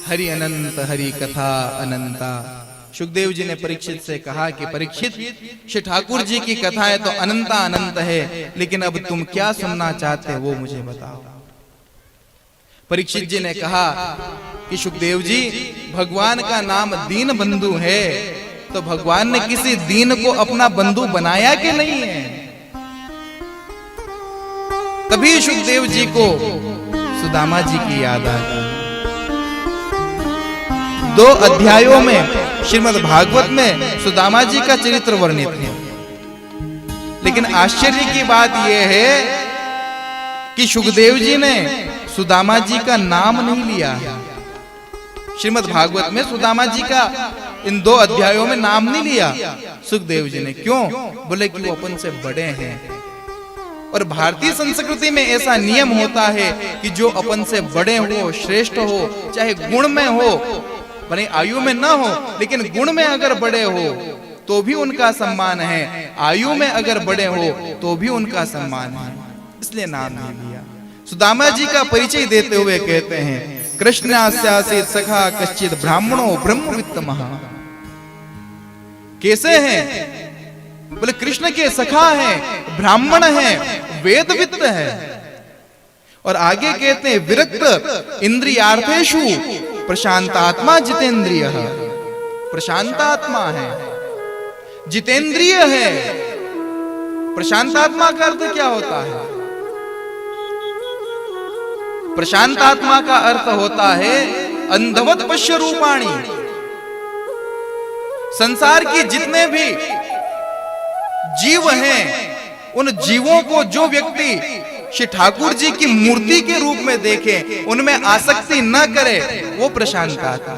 हरि अनंत हरि कथा अनंता। सुखदेव जी ने परीक्षित से कहा कि परीक्षित, श्री ठाकुर जी की कथाएं तो अनंता अनंत है, लेकिन अब तुम क्या सुनना चाहते हो वो मुझे बताओ। परीक्षित जी ने कहा कि सुखदेव जी, भगवान का नाम दीन बंधु है, तो भगवान ने किसी दीन को अपना बंधु बनाया कि नहीं है? तभी सुखदेव जी को सुदामा जी की याद आ गई। 2 अध्यायों में श्रीमद् भागवत में सुदामा जी का चरित्र वर्णित है, लेकिन आश्चर्य की बात यह है कि सुखदेव जी ने सुदामा जी का नाम नहीं लिया। श्रीमद् भागवत में सुदामा जी का इन 2 अध्यायों में नाम नहीं लिया सुखदेव जी ने। क्यों? बोले कि वो अपन से बड़े हैं, और भारतीय संस्कृति में ऐसा नियम होता है कि जो अपन से बड़े हो, श्रेष्ठ हो, चाहे गुण में हो, भले आयु में ना हो, लेकिन गुण में अगर बड़े हो तो भी उनका सम्मान है, आयु में अगर बड़े हो तो भी उनका सम्मान है, इसलिए नाम नहीं लिया। सुदामा जी का परिचय देते हुए कहते हैं, कृष्णास्यासीत सखा कश्चित ब्राह्मणो ब्रह्मवित्तमः। कैसे हैं? बोले कृष्ण के सखा हैं, ब्राह्मण हैं, वेदवित्त है। और आगे कहते हैं, विरक्त इंद्रियार्थेषु प्रशांतात्मा जितेंद्रिय। प्रशांतात्मा है, जितेंद्रिय है। प्रशांतात्मा का अर्थ क्या होता है? प्रशांतात्मा का अर्थ होता है अंधवत पश्य रूपाणी। संसार की जितने भी जीव हैं, उन जीवों को जो व्यक्ति श्री ठाकुर जी की मूर्ति के रूप में देखे, उनमें आसक्ति न करे, वो प्रशांत आत्मा।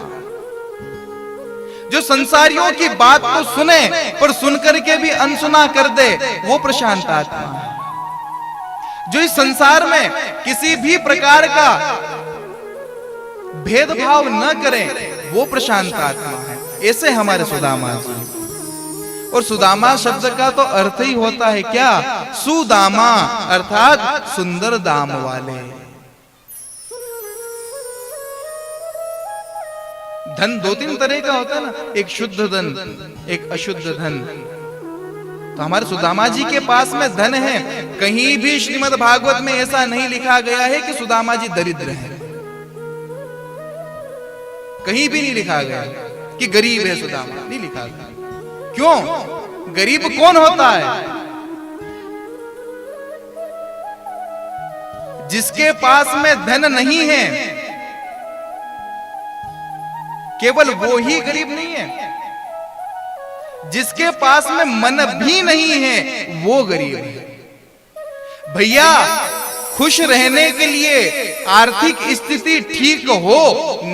जो संसारियों की बात तो सुने पर सुनकर के भी अनसुना कर दे, वो प्रशांत आत्मा है। जो इस संसार में किसी भी प्रकार का भेदभाव न करे, वो प्रशांत आत्मा है। ऐसे हमारे सुदामा जी। और सुदामा शब्द का तो अर्थ ही होता है क्या? सुदामा अर्थात सुंदर दाम वाले। धन 2-3 तरह का होता है ना, एक शुद्ध धन, एक अशुद्ध धन। तो हमारे सुदामा जी के पास में धन है। कहीं भी श्रीमद् भागवत में ऐसा नहीं लिखा गया है कि सुदामा जी दरिद्र हैं। कहीं भी नहीं लिखा गया कि गरीब है सुदामा, नहीं लिखा गया। क्यों? गरीब कौन होता है? जिसके पास में धन नहीं है, केवल वो ही गरीब नहीं है। जिसके पास में मन भी नहीं है, वो गरीब है। भैया, खुश रहने के लिए आर्थिक स्थिति ठीक हो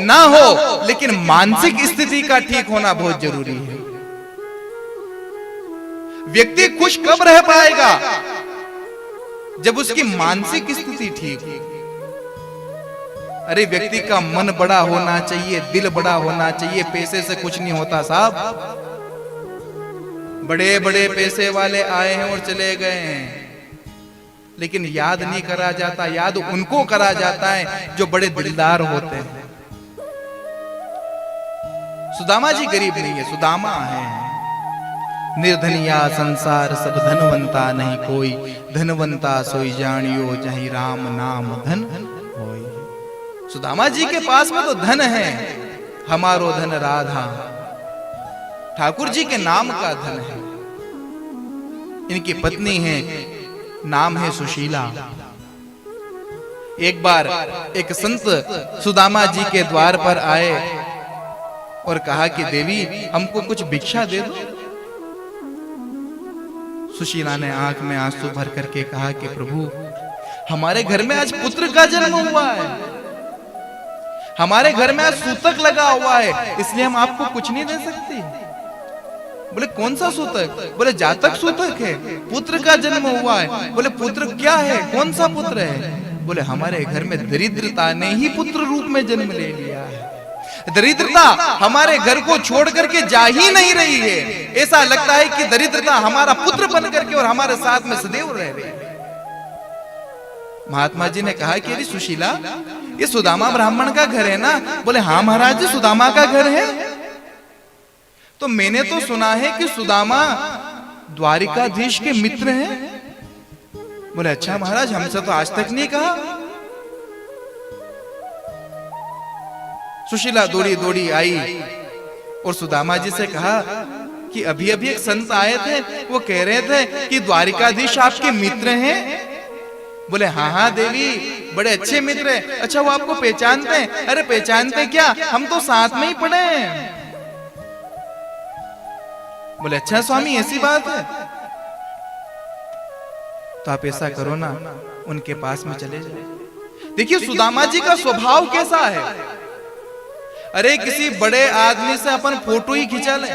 ना हो, लेकिन मानसिक स्थिति का ठीक होना बहुत जरूरी है। व्यक्ति खुश कब रह पाएगा? जब उसकी मानसिक स्थिति ठीक हो। अरे व्यक्ति का मन बड़ा होना चाहिए, दिल बड़ा होना चाहिए, पैसे से कुछ नहीं होता साहब। बड़े बड़े पैसे वाले आए हैं और चले गए हैं, लेकिन याद नहीं करा जाता। याद उनको करा जाता है जो बड़े दिलदार होते हैं। सुदामा जी गरीब नहीं है, सुदामा है। निर्धनिया संसार सब धनवंता नहीं कोई, धनवंता सोई जानियो जहीं राम नाम धन होई। सुदामा जी के पास में तो धन है, हमारो धन राधा, ठाकुर जी के नाम का धन है। इनकी पत्नी है, नाम है सुशीला। एक बार एक संत सुदामा जी के द्वार पर आए और कहा कि देवी, हमको कुछ भिक्षा दे दो। सुशीला ने आंख में आंसू भर करके कहा कि प्रभु, हमारे घर में आज पुत्र का जन्म हुआ है, हमारे घर में आज सूतक लगा हुआ है, इसलिए हम आपको कुछ नहीं दे सकती। बोले कौन सा सूतक? बोले जातक सूतक है, पुत्र का जन्म हुआ है। बोले पुत्र क्या है, कौन सा पुत्र है? बोले हमारे घर में दरिद्रता ने ही पुत्र रूप में जन्म ले लिया है। दरिद्रता हमारे घर को छोड़ करके जा ही नहीं रही है। ऐसा लगता है कि दरिद्रता हमारा पुत्र बन करके और हमारे साथ में सदैव रह रही है। महात्मा जी ने कहा कि अरे सुशीला, ये सुदामा ब्राह्मण का घर है ना? बोले हाँ महाराज जी, सुदामा का घर है। तो मैंने तो सुना है कि सुदामा द्वारिकाधीश के मित्र हैं। बोले अच्छा महाराज, हमसे तो आज तक नहीं कहा। सुशीला दौड़ी दौड़ी आई और सुदामा जी से कहा कि अभी अभी एक संत आए थे, वो कह रहे थे कि द्वारिकाधीश आपके मित्र हैं। बोले हाँ हाँ देवी, बड़े अच्छे मित्र हैं। अच्छा वो आपको पहचानते हैं? अरे पहचानते क्या, हम तो साथ में ही पढ़े हैं। बोले अच्छा स्वामी, ऐसी बात है? तो आप ऐसा करो ना, उनके पास में चले जाओ। देखिए सुदामा जी का स्वभाव कैसा है। अरे किसी बड़े आदमी से अपन फोटो ही खिंचा ले,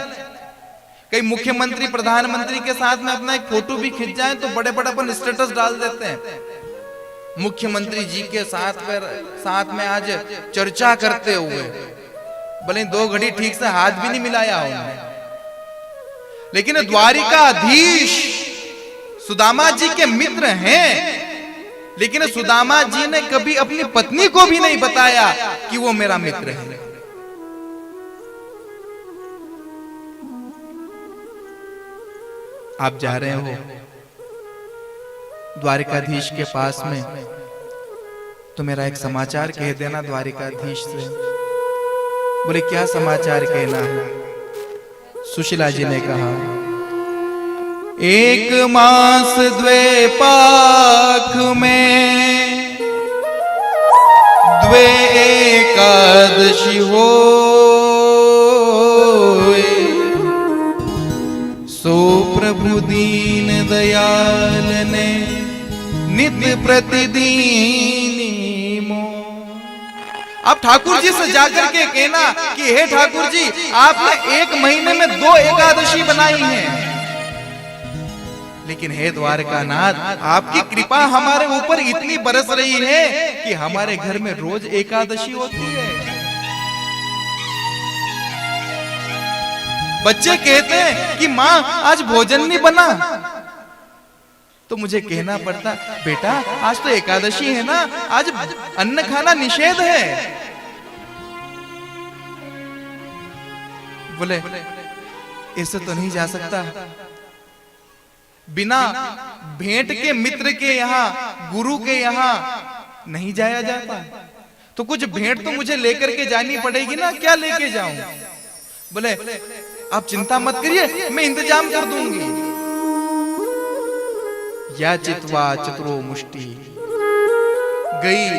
कई मुख्यमंत्री प्रधानमंत्री के साथ में अपना एक फोटो भी खिंच जाए तो बड़े बड़े अपन स्टेटस डाल देते हैं। मुख्यमंत्री जी के साथ में आज चर्चा करते हुए, भले 2 घड़ी ठीक से हाथ भी नहीं मिलाया उन्होंने, लेकिन द्वारिकाधीश सुदामा जी के मित्र हैं। लेकिन सुदामा जी ने कभी अपनी पत्नी को भी नहीं बताया कि वो मेरा मित्र है। आप जा रहे हो द्वारिकाधीश के पास में, तो मेरा एक समाचार कह देना द्वारिकाधीश से। बोले क्या समाचार कहना है? सुशीला जी ने कहा 1 मास 2 पाख में 2 एकादशी हो, सो प्रभु दीन दयाल ने नित्य प्रतिदिन मो। आप ठाकुर जी से जाकर के कहना कि हे ठाकुर जी, आपने 1 महीने में 2 एकादशी बनाई है, लेकिन हे द्वारकानाथ, आपकी कृपा हमारे ऊपर इतनी बरस रही है कि हमारे घर में रोज एकादशी होती है। बच्चे कहते हैं कि माँ आज भोजन नहीं बना, तो मुझे कहना पड़ता बेटा आज तो एकादशी है ना, आज अन्न खाना निषेध है। बोले ऐसे तो नहीं जा सकता, बिना भेंट के मित्र के यहाँ, गुरु के यहाँ नहीं जाया जाता। तो कुछ भेंट तो मुझे लेकर के जानी पड़ेगी ना, क्या लेके जाऊं? बोले आप चिंता मत करिए, मैं इंतजाम कर दूंगी। या चितवा चतुरो मुष्टि गई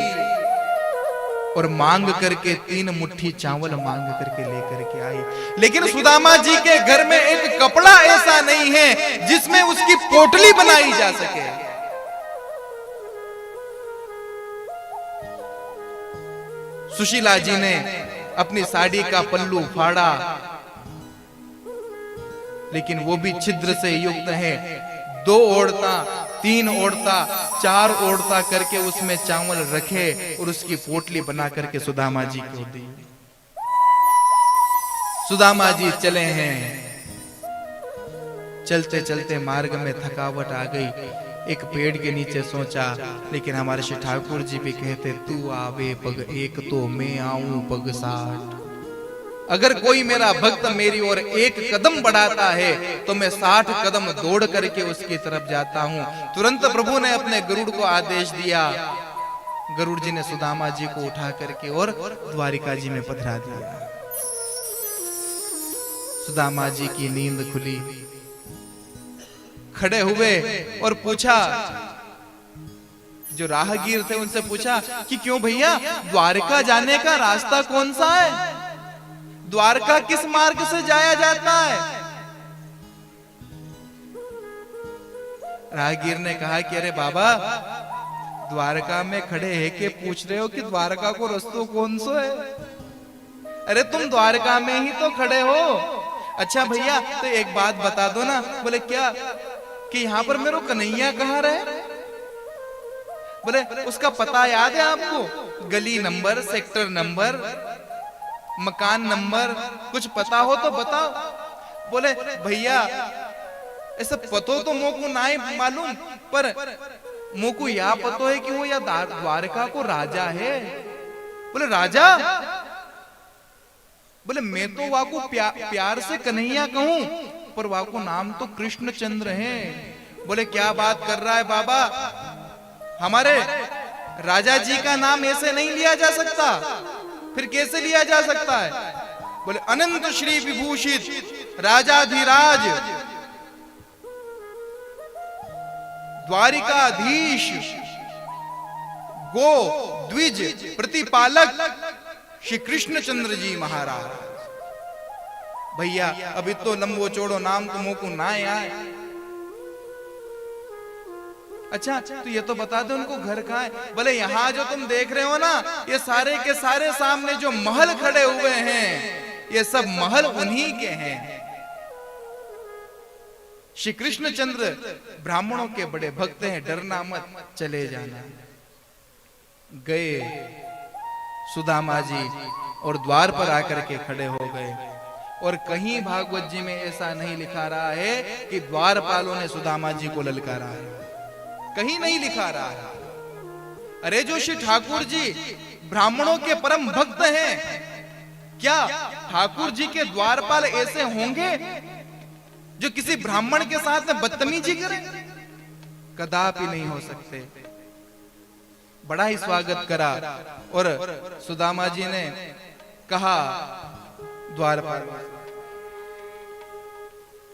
और मांग करके 3 मुट्ठी चावल मांग करके लेकर के आई। लेकिन सुदामा जी के घर में एक कपड़ा ऐसा नहीं है जिसमें उसकी पोटली बनाई जा सके। सुशीला जी ने अपनी साड़ी का पल्लू फाड़ा, लेकिन वो भी छिद्र से युक्त है। 2 ओढ़ता, 3 ओढ़ता, 4 ओढ़ता करके उसमें चावल रखे और उसकी पोटली बना करके सुदामा जी को दी। सुदामा जी चले हैं, चलते चलते मार्ग में थकावट आ गई, एक पेड़ के नीचे सोचा। लेकिन हमारे श्री ठाकुर जी भी कहते तू आवे पग 1 तो मैं आऊं पग 60। अगर कोई मेरा भक्त मेरी ओर 1 कदम बढ़ाता है तो मैं 60 कदम दौड़ करके उसकी तरफ जाता हूं। तुरंत प्रभु ने अपने गरुड़ को आदेश दिया, गरुड़ जी ने सुदामा जी को उठा करके और द्वारिका जी में पधरा दिया। सुदामा जी की नींद खुली, खड़े हुए और पूछा, जो राहगीर थे उनसे पूछा कि क्यों भैया, द्वारका जाने का रास्ता कौन सा है? द्वारका किस मार्ग से जाया जाता है? राहगीर ने कहा कि अरे बाबा, द्वारका में खड़े है के पूछ रहे हो कि द्वारका को रास्ता कौन सा है? अरे तुम द्वारका में ही तो खड़े हो। अच्छा भैया तो एक बात बता दो ना। बोले क्या? कि यहाँ पर मेरे कन्हैया कहाँ रहे? बोले उसका पता याद है आपको? गली नंबर, सेक्टर नंबर, मकान नंबर कुछ पता हो तो बताओ। बोले भैया ऐसा पतो तो मोको ना ही मालूम, पर मोको या पतो है कि वो या द्वारका को राजा है। बोले राजा, बोले मैं तो वाको प्यार से कन्हैया कहूं, पर वाको नाम तो कृष्णचंद्र है। बोले क्या बात कर रहा है बाबा, हमारे राजा जी का नाम ऐसे नहीं लिया जा सकता, फिर कैसे लिया जा सकता है? बोले अनंत श्री विभूषित राजाधिराज द्वारिकाधीश गो द्विज प्रतिपालक श्री कृष्णचंद्र जी महाराज। भैया अभी तो लंबो चौड़ो नाम तो मुंह को ना आए। अच्छा तो ये तो बता दो उनको घर कहाँ है? बोले यहाँ जो तुम देख रहे हो ना, ये सारे के सारे सामने जो महल खड़े हुए हैं, ये सब महल उन्हीं के हैं। श्री कृष्णचंद्र ब्राह्मणों के बड़े भक्त हैं, डरना मत, चले जाना। गए सुदामा जी और द्वार पर आकर के खड़े हो गए। और कहीं भागवत जी में ऐसा नहीं लिखा रहा है कि द्वारपालों ने सुदामा जी को ललकारा है, कहीं नहीं लिखा रहा है। अरे जो श्री ठाकुर जी ब्राह्मणों के परम भक्त हैं, क्या ठाकुर जी के द्वारपाल ऐसे होंगे जो किसी ब्राह्मण के साथ में बदतमीजी करें? कदापि नहीं हो सकते। बड़ा ही स्वागत करा और सुदामा जी ने कहा द्वारपाल,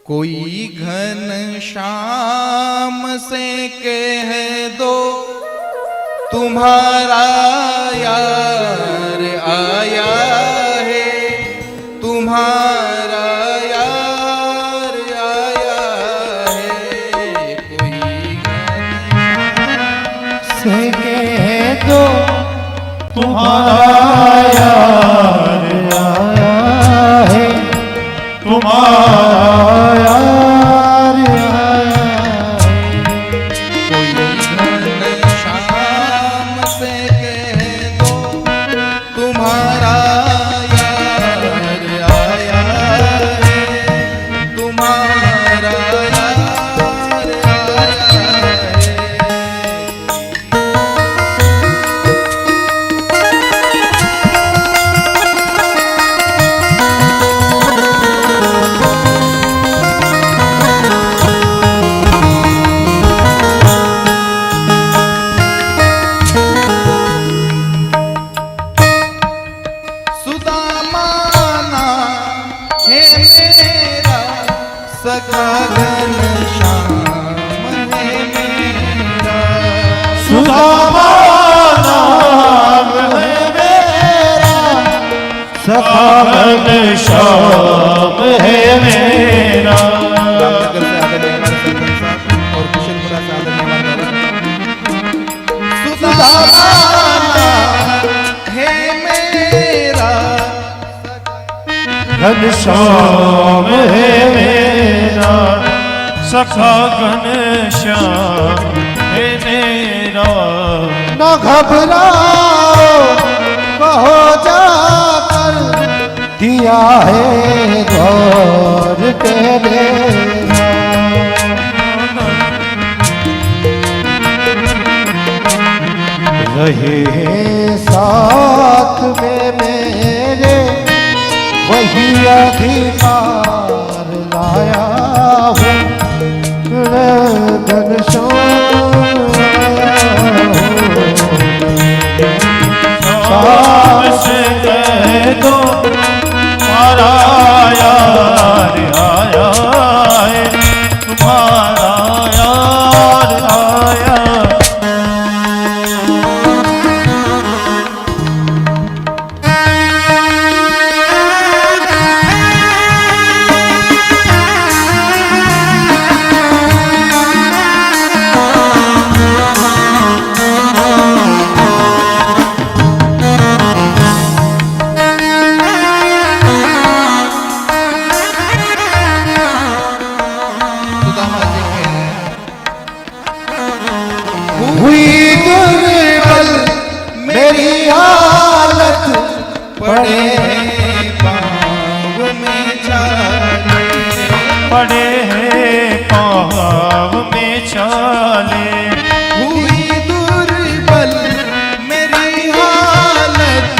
कोई घन श्याम से कह दो तुम्हारा यार आया है, तुम्हारा यार आया है। कोई घन से कह दो तुम्हारा यार आया है, तुम्हारा यार आया है। कोई घन श्याम से कह दो तुम्हारा यार आया है, तुम्हारा यार आया है। सुदामा नाम है मेरा, सखा घनश्याम है मेरा। सुदामा नाम है मेरा, सखा घनश्याम है मेरा। रामनगर से आदरणीय हमारे सरपंच साहब और कुशलपुरा से आदरणीय हमारे सुदामा है मेरा, घनश्याम है मेरा, सखा घनश्याम है मेरा। न घबराओ कहो जाकर, दिया है गौर तेरे। रहे साथ में मेरे, वही अधिकार लाया हूँ। शाम से कह दो तुम्हारा यार आया है, तुम्हारा यार आया। सुदामा जी हुई दुर्बल मेरी हालत, पड़े पाँव में छाले, पड़े हैं पाँव में छाले। हुई दुर्बल मेरी हालत,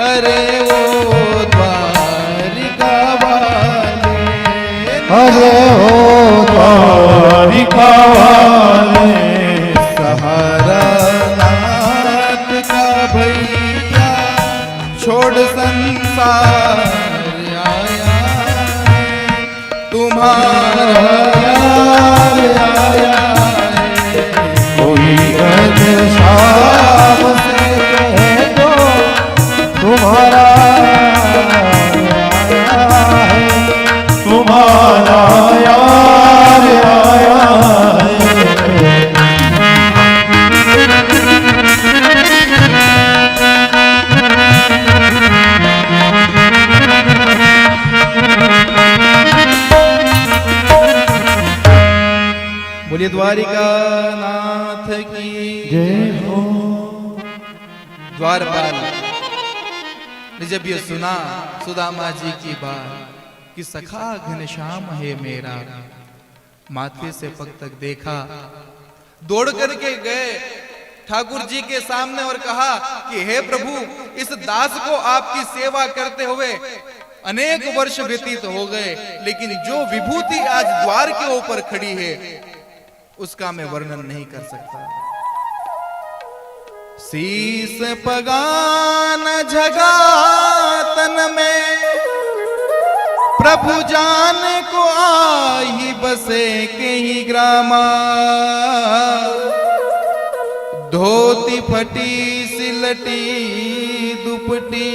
अरे ओ द्वारिका वाले, अरे ओ द्वारिका वाले, सहारा नाथ का भैया छोड़ संसार आया है, तुम्हारा यार आया है। कोई घनश्याम से कह दो तुम्हारा आया है, तुम्हारा यार आया है। बोलिए द्वारिका नाथ की जय हो। द्वारपाल ने जब ये सुना सुदामा जी की बात कि सखा घनश्याम है मेरा, माथे से पग तक देखा, दौड़ करके गए ठाकुर जी के सामने और कहा कि हे प्रभु, इस दास को आपकी सेवा करते हुए अनेक वर्ष व्यतीत हो गए, लेकिन जो विभूति आज द्वार के ऊपर खड़ी है उसका मैं वर्णन नहीं कर सकता। शीस पगान झगा तन में, प्रभु जान को आई बसे के ही ग्रामा, धोती फटी सिलटी दुपटी,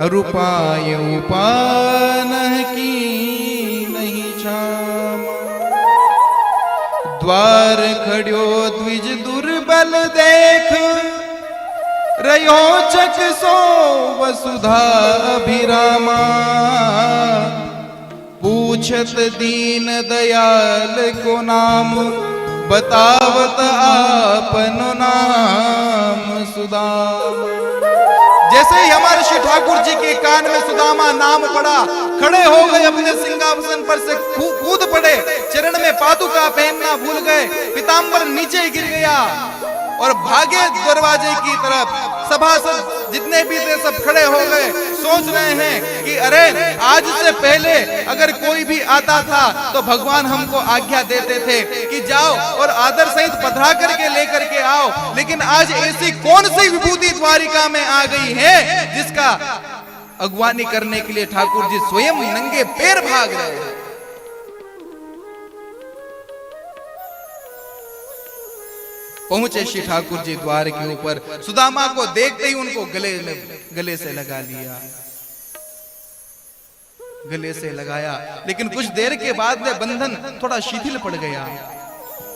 रुपाय उपान की नहीं छामा, द्वार खड़ो द्विज दुर्बल देख, रयोचक सो वसुधा अभिरामा, पूछत दीन दयाल को नाम, बतावत आपनो नाम सुदामा। जैसे ही हमारे श्री ठाकुर जी के कान में सुदामा नाम पड़ा, खड़े हो गए, अपने सिंहासन पर से कूद पड़े, चरण में पादुका पहनना भूल गए, पीतांबर नीचे गिर गया और भागे दरवाजे की तरफ। सभासद जितने भी थे सब खड़े हो गए, सोच रहे हैं कि अरे आज से पहले अगर कोई भी आता था तो भगवान हमको आज्ञा देते थे कि जाओ और आदर सहित पधरा करके लेकर के आओ, लेकिन आज ऐसी कौन सी विभूति द्वारिका में आ गई है जिसका अगवानी करने के लिए ठाकुर जी स्वयं नंगे पैर भाग रहे हैं। पहुंचे श्री ठाकुर जी द्वार के ऊपर, सुदामा को देखते ही उनको गले से लगा लिया, गले से लगाया, लेकिन कुछ देर के बाद में बंधन थोड़ा शिथिल पड़ गया।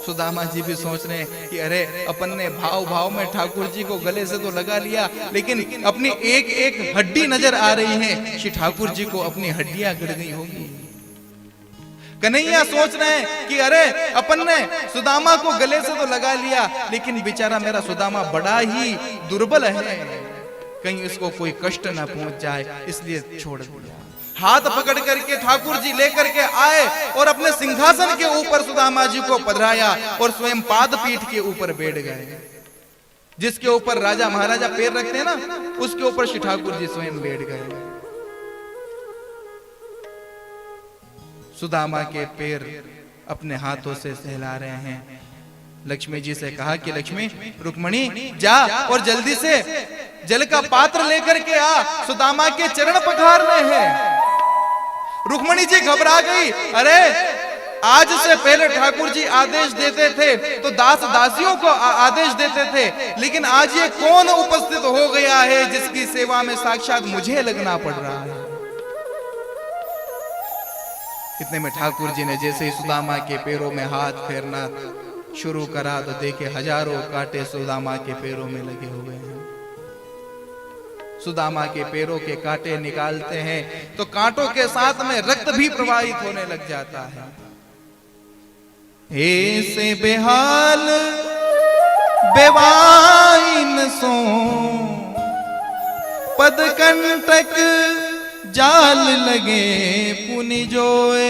सुदामा जी भी सोच रहे हैं कि अरे अपन ने भाव भाव में ठाकुर जी को गले से तो लगा लिया, लेकिन अपनी एक एक हड्डी नजर आ रही है, श्री ठाकुर जी को अपनी हड्डियां गड़ गई होगी। कन्हैया सोच रहे हैं कि अरे अपन ने सुदामा को गले से तो लगा लिया, लेकिन बेचारा मेरा सुदामा बड़ा ही दुर्बल है, कहीं इसको कोई कष्ट ना पहुंच जाए, इसलिए छोड़ दिया। हाथ पकड़ करके ठाकुर जी लेकर के आए और अपने सिंहासन के ऊपर सुदामा जी को पधराया और स्वयं पाद पीठ के ऊपर बैठ गए। जिसके ऊपर राजा महाराजा पैर रखते हैं ना, उसके ऊपर श्री ठाकुर जी स्वयं बैठ गए। सुदामा के पैर अपने हाथों से सहला रहे हैं। लक्ष्मी जी से कहा कि लक्ष्मी, रुक्मणी जा और जल्दी से जल का पात्र लेकर के आ, सुदामा के चरण पखारने हैं। रुक्मणी जी घबरा गई, अरे आज से पहले ठाकुर जी आदेश देते थे तो दास दासियों को आदेश देते थे, लेकिन आज ये कौन उपस्थित हो गया है जिसकी सेवा में साक्षात मुझे लगना पड़ रहा है। इतने में ठाकुर जी ने जैसे ही सुदामा के पैरों में हाथ फेरना शुरू करा तो देखे हजारों कांटे सुदामा के पैरों में लगे हुए हैं। सुदामा के पैरों के कांटे निकालते हैं तो कांटों के साथ में रक्त भी प्रवाहित होने लग जाता है। ऐसे बेहाल बेवाइन सो पदकंटक जाल लगे पुनि जोए,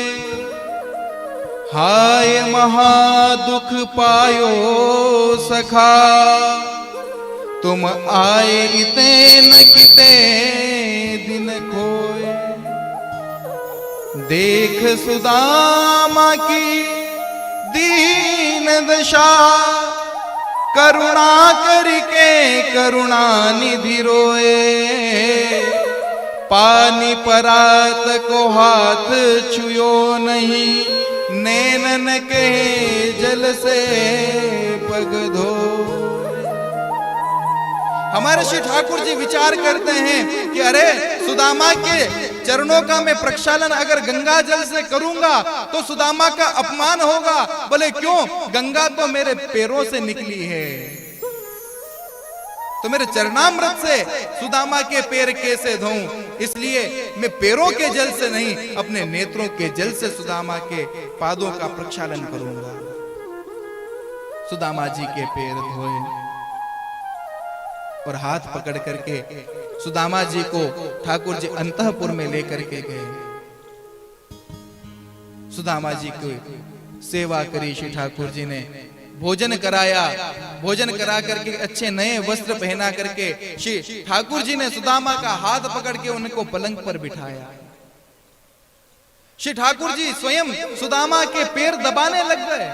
हाय महा दुख पायो सखा तुम आए इते न किते दिन खोए, देख सुदामा की दीन दशा, करुणा करके करुणा निधि रोए, पानी परात को हाथ छुयो नहीं, नैनन के जल से पग धो। हमारे श्री ठाकुर जी विचार करते हैं कि अरे सुदामा के चरणों का मैं प्रक्षालन अगर गंगा जल से करूंगा तो सुदामा का अपमान होगा। बोले क्यों? गंगा तो मेरे पैरों से निकली है, तो मेरे चरणामृत से सुदामा के पैर कैसे धोऊं? इसलिए मैं पैरों के जल से नहीं, अपने नेत्रों के जल से सुदामा के पादों का प्रक्षालन करूंगा। सुदामा जी के पैर धोए और हाथ पकड़ करके सुदामा जी को ठाकुर जी अंतःपुर में लेकर के गए। सुदामा जी को सेवा करी श्री ठाकुर जी ने, भोजन कराया, भोजन करा करके अच्छे नए वस्त्र पहना करके श्री ठाकुर जी ने सुदामा का हाथ पकड़ के उनको पलंग पर बिठाया। श्री ठाकुर जी स्वयं सुदामा के पैर दबाने लग गए।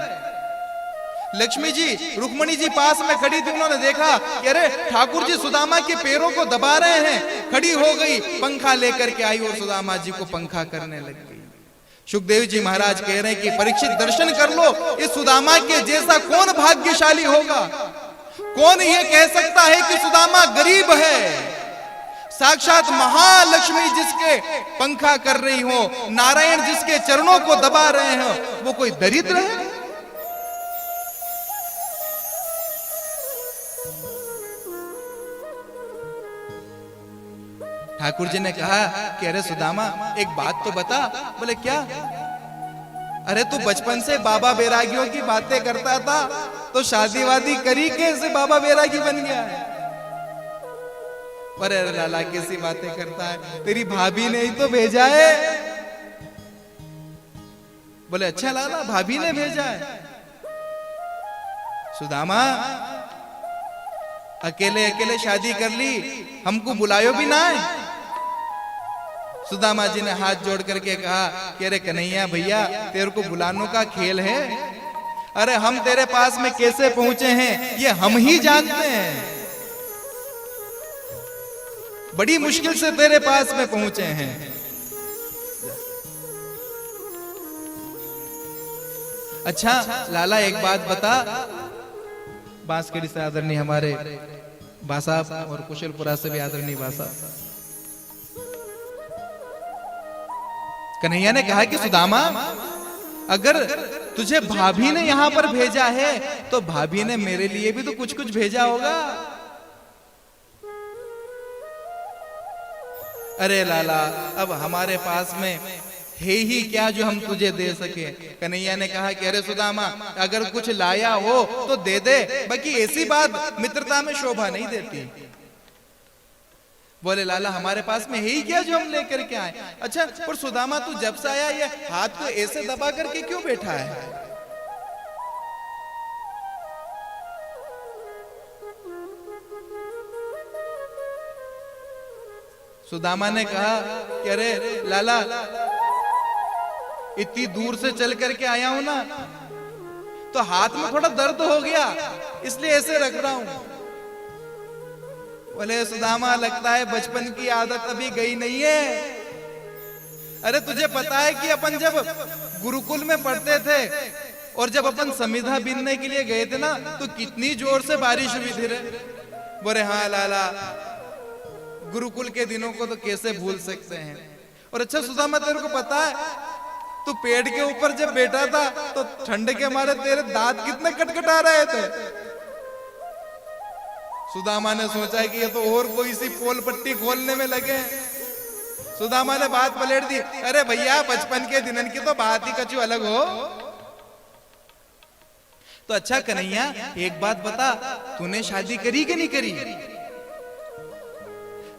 लक्ष्मी जी, रुक्मणी जी पास में खड़ी थी, उन्होंने देखा कि अरे ठाकुर जी सुदामा के पैरों को दबा रहे हैं। खड़ी हो गई, पंखा लेकर के आई और सुदामा जी को पंखा करने लग गई। सुखदेव जी महाराज कह रहे हैं कि परीक्षित दर्शन कर लो, इस सुदामा के जैसा कौन भाग्यशाली होगा? कौन ये कह सकता है कि सुदामा गरीब है? साक्षात महालक्ष्मी जिसके पंखा कर रही हो, नारायण जिसके चरणों को दबा रहे हो, वो कोई दरिद्र है? ठाकुर जी ने कहा कि अरे सुदामा एक बात तो बता। बोले क्या? अरे तू बचपन से बाबा बैरागियों की बातें करता था, तो शादी वादी करी कैसे बाबा बैरागी बन गया है? अरे लाला कैसी बातें करता है, तेरी भाभी ने ही तो भेजा है। बोले अच्छा लाला, भाभी ने भेजा है? सुदामा अकेले अकेले शादी कर ली, हमको बुलायो भी ना है। सुदामा जी ने हाथ जोड़ करके कहा कि अरे कन्हैया भैया, तेरे को बुलाने का खेल है? अरे हम तेरे पास में कैसे पहुंचे हैं ये हम ही जानते हैं। बड़ी मुश्किल से तेरे पास में पहुंचे हैं। अच्छा लाला एक बात बता, बांसकड़ी से आदरणीय हमारे बासा और कुशलपुरा से भी आदरणीय बासा। कन्हैया ने कहा कि सुदामा अगर तुझे भाभी ने यहां पर भेजा है तो भाभी ने मेरे लिए भी तो कुछ कुछ भेजा होगा। अरे लाला अब हमारे पास में है ही क्या जो हम तुझे दे सके? कन्हैया ने कहा कि अरे सुदामा अगर कुछ लाया हो तो दे दे, बाकी ऐसी बात मित्रता में शोभा नहीं देती। बोले लाला हमारे पास में है ही क्या जो हम लेकर के आए? अच्छा पर सुदामा तू जब से आया ये हाथ को ऐसे दबा करके क्यों बैठा है? सुदामा ने कहा कि अरे लाला इतनी दूर से चल करके आया हूं ना, तो हाथ में थोड़ा दर्द हो गया, इसलिए ऐसे रख रहा हूं। बोले सुदामा लगता है बचपन की आदत अभी गई नहीं है। अरे तुझे पता है कि अपन जब गुरुकुल में पढ़ते थे और जब अपन समिधा बीनने के लिए गए थे ना, तो कितनी जोर से बारिश हुई थी रे। बोले हाँ लाला, गुरुकुल के दिनों को तो कैसे भूल सकते हैं। और अच्छा सुदामा तेरे को पता है, तू पेड़ के ऊपर जब बैठा था तो ठंड के मारे तेरे दांत कितने कटकटा रहे थे। सुदामा ने सोचा कि ये तो और कोई सी पोल पट्टी खोलने में लगे। सुदामा ने बात पलट दी, अरे भैया बचपन के दिनन की तो बात ही कछु अलग हो। तो अच्छा कन्हैया एक बात बता, तूने शादी करी कि नहीं करी?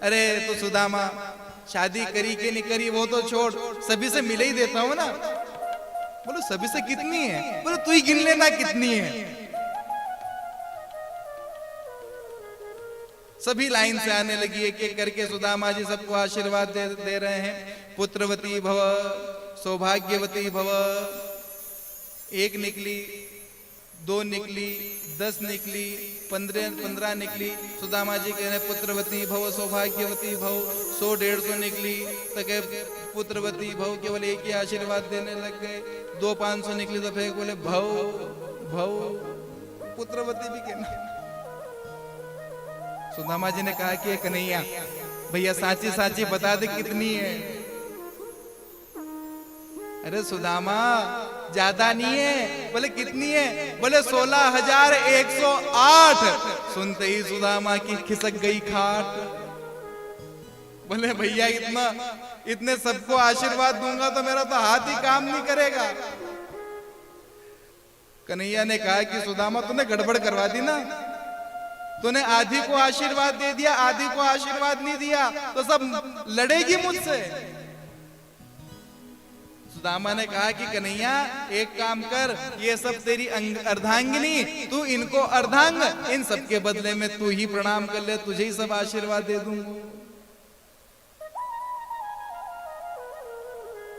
अरे तो सुदामा शादी करी कि नहीं करी वो तो छोड़, सभी से मिले ही देता हूं ना। बोलो सभी से कितनी है? बोलो तू ही गिन लेना कितनी है। सभी लाइन से आने लगी, एक एक करके सुदामा जी सबको आशीर्वाद दे रहे हैं। पुत्रवती भव, सौभाग्यवती भव। 1 निकली, 2 निकली, 10 निकली, 15 निकली। सुदामा जी कह रहे पुत्रवती भव, सौभाग्यवती भव। 100-150 निकली तो कहे पुत्रवती भव, केवल एक ही आशीर्वाद देने लग गए। 200-500 निकली तो फिर बोले भव भव, पुत्रवती भी कहना। सुदामा जी ने कहा कि कन्हैया भैया साची साची बता दे कितनी है। अरे सुदामा ज्यादा नहीं है। बोले कितनी है? बोले 16,108। सुनते ही सुदामा की खिसक गई खाट। बोले भैया इतने सबको आशीर्वाद दूंगा तो मेरा तो हाथ ही काम नहीं करेगा। कन्हैया ने कहा कि सुदामा तूने गड़बड़ करवा दी ना, तूने आधी को आशीर्वाद दे दिया, आधी को आशीर्वाद नहीं दिया तो सब लड़ेगी मुझसे। सुदामा ने कहा कि कन्हैया एक काम कर, ये सब तेरी अर्धांगिनी, तू इनको अर्धांग, इन सब के बदले में तू ही प्रणाम कर ले, तुझे ही सब आशीर्वाद दे दूंगा।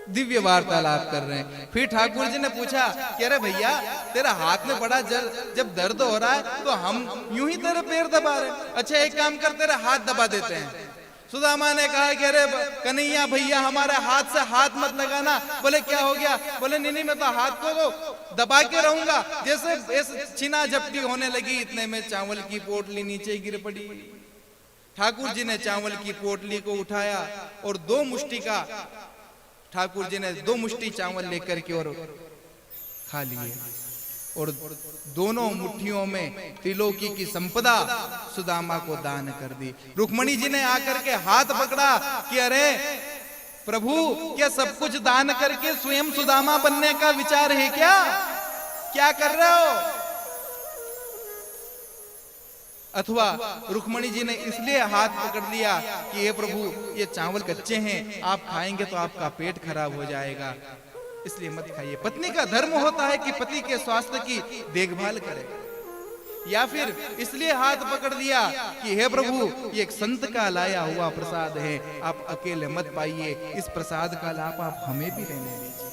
दिव्य वार्तालाप कर रहे हैं। फिर ठाकुर जी ने पूछा कि अरे भैया तेरा हाथ में बड़ा जब दर्द हो रहा है तो हम यूं ही तेरे पैर दबा रहे। अच्छा एक काम कर, तेरा हाथ दबा देते हैं। सुदामा ने कहा कि अरे कन्हैया भैया हमारे हाथ से हाथ मत लगाना। बोले क्या हो गया? बोले नहीं मैं तो हाथ को दबा के रहूंगा। जैसे छीना झपटी होने लगी, इतने में चावल की पोटली नीचे गिर पड़ी। ठाकुर जी ने चावल की पोटली को उठाया और 2 मुट्ठी का ठाकुर जी ने 2 मुट्ठी चावल लेकर के और खा लिए और दोनों मुट्ठियों में त्रिलोकी की संपदा सुदामा को दान कर दी। रुक्मणी जी ने आकर के हाथ पकड़ा कि अरे प्रभु क्या सब कुछ दान करके स्वयं सुदामा बनने का विचार है क्या कर रहे हो? अथवा रुक्मणी जी ने इसलिए हाथ पकड़ लिया कि हे प्रभु ये चावल कच्चे हैं, आप खाएंगे तो आपका पेट खराब हो जाएगा, इसलिए मत खाइए। पत्नी का धर्म होता है कि पति के स्वास्थ्य की देखभाल करे। या फिर इसलिए हाथ पकड़ लिया कि हे प्रभु ये एक संत का लाया हुआ प्रसाद है, आप अकेले मत पाइए, इस प्रसाद का लाभ आप हमें भी लेने दीजिए।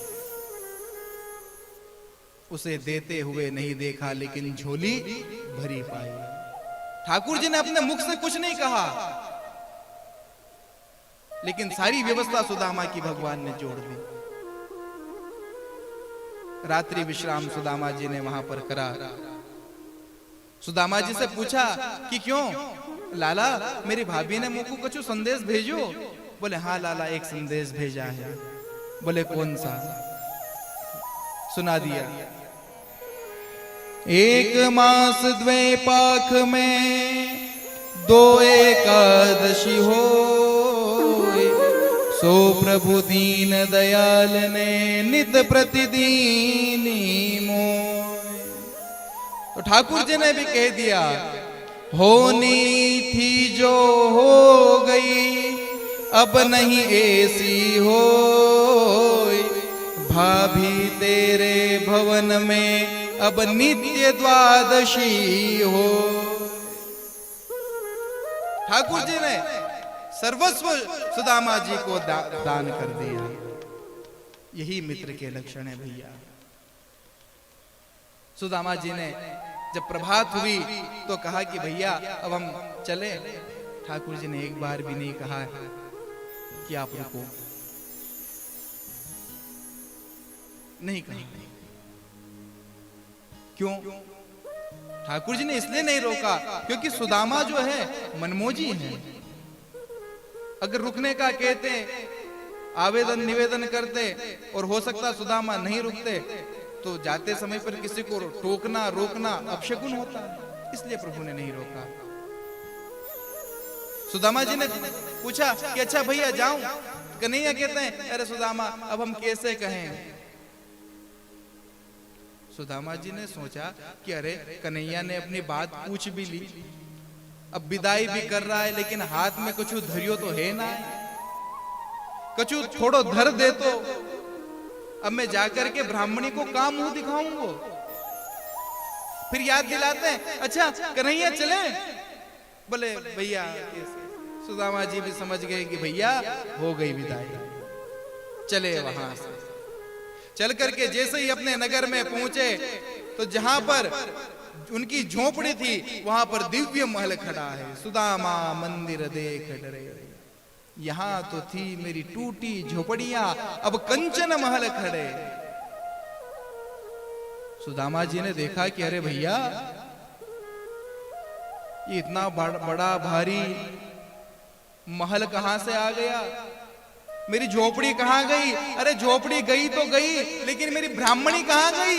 उसे देते हुए नहीं देखा लेकिन झोली भरी पाई। ठाकुर जी ने अपने मुख से कुछ नहीं कहा लेकिन सारी व्यवस्था सुदामा की भगवान ने जोड़ दी। रात्रि विश्राम सुदामा जी ने वहां पर करा। सुदामा जी से पूछा कि क्यों लाला मेरी भाभी ने मुझको कुछ संदेश भेजो? बोले हाँ लाला एक संदेश भेजा है। बोले कौन सा? सुना दिया। 1 मास 2 पाख में 2 एकादशी हो, सो प्रभु दीन दयाल ने नित प्रतिदीन मोय। तो ठाकुर जी ने भी कह दिया होनी थी जो हो गई, अब नहीं ऐसी हो, भाभी तेरे भवन में अब नित्य द्वादशी हो। ठाकुर जी ने सर्वस्व सुदामा जी को दान कर दिया। यही मित्र के लक्षण है भैया। सुदामा जी ने जब प्रभात हुई तो कहा कि भैया अब हम चले। ठाकुर जी ने एक बार भी नहीं कहा कि आप रुको, नहीं कहा। क्यों? ठाकुर जी ने इसलिए नहीं रोका क्योंकि सुदामा जो है मनमोजी है। अगर रुकने का कहते, आवेदन निवेदन करते और हो सकता सुदामा नहीं रुकते तो जाते समय पर किसी को टोकना रोकना अपशकुन होता है, इसलिए प्रभु ने नहीं रोका। सुदामा जी ने पूछा कि अच्छा भैया जाऊं? कन्हैया कहते हैं अरे सुदामा अब हम कैसे कहें? सुदामा जी ने सोचा कि अरे कन्हैया ने अपनी बात पूछ भी ली, अब विदाई भी कर रहा है लेकिन हाथ में कुछ धरियो तो है ना, कछु थोड़ो धर दे तो अब मैं जाकर के ब्राह्मणी को काम मुंह दिखाऊंगा। फिर याद दिलाते हैं अच्छा कन्हैया चले? बोले भैया, सुदामा जी भी समझ गए कि भैया हो गई विदाई। चले वहां से चल करके जैसे ही अपने नगर में पहुंचे तो जहां पर उनकी झोपड़ी थी वहां पर दिव्य महल खड़ा है। सुदामा मंदिर देख डरे, यहां तो थी मेरी टूटी झोपड़ियां, अब कंचन महल खड़े। सुदामा जी ने देखा कि अरे भैया, ये इतना बड़ा भारी महल कहां से आ गया, मेरी झोपड़ी कहां गई? अरे झोपड़ी गई तो गई, लेकिन मेरी ब्राह्मणी कहां गई?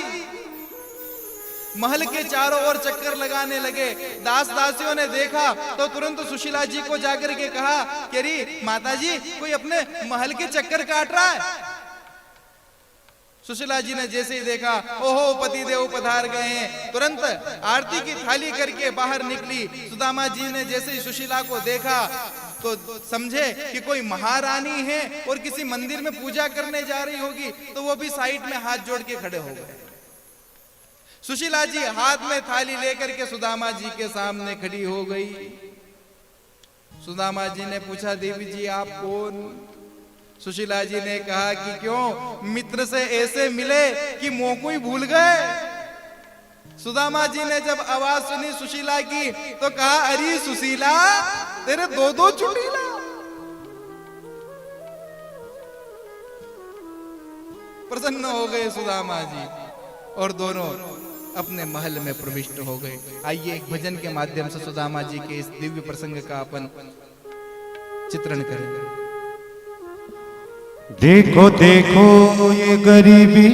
महल के चारों ओर चक्कर लगाने लगे। दास दासियों ने देखा तो तुरंत सुशीला जी को जाकर के कहा कि अरे माता जी, कोई अपने महल के चक्कर काट रहा है। सुशीला जी ने जैसे ही देखा, ओहो पतिदेव पधार गए हैं, तुरंत आरती की थाली करके बाहर निकली। सुदामा जी ने जैसे ही सुशीला को देखा तो समझे कि कोई महारानी है और किसी मंदिर में पूजा करने जा रही होगी, तो वो भी साइड में हाथ जोड़ के खड़े हो गए। सुशीला जी हाथ में थाली लेकर के सुदामा जी के सामने खड़ी हो गई। सुदामा जी ने पूछा, देवी जी आप कौन? सुशीला जी ने कहा कि क्यों, मित्र से ऐसे मिले कि मुंह को ही भूल गए। सुदामा जी ने जब आवाज सुनी सुशीला की तो कहा, अरे सुशीला, तेरे दो चुटीला। प्रसन्न हो गए सुदामा जी और दोनों अपने महल में प्रविष्ट हो गए। आइए एक भजन के माध्यम से सुदामा जी के इस दिव्य प्रसंग का अपन चित्रण करें। देखो देखो ये गरीबी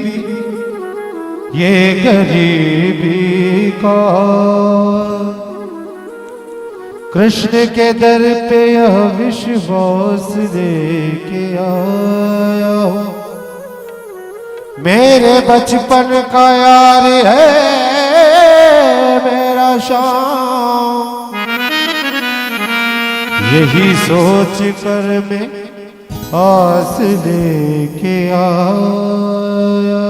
का कृष्ण के दर पे यह विश्वास लेके आया हूं, मेरे बचपन का यार है मेरा शाम, यही सोच कर मैं आस लेके आया।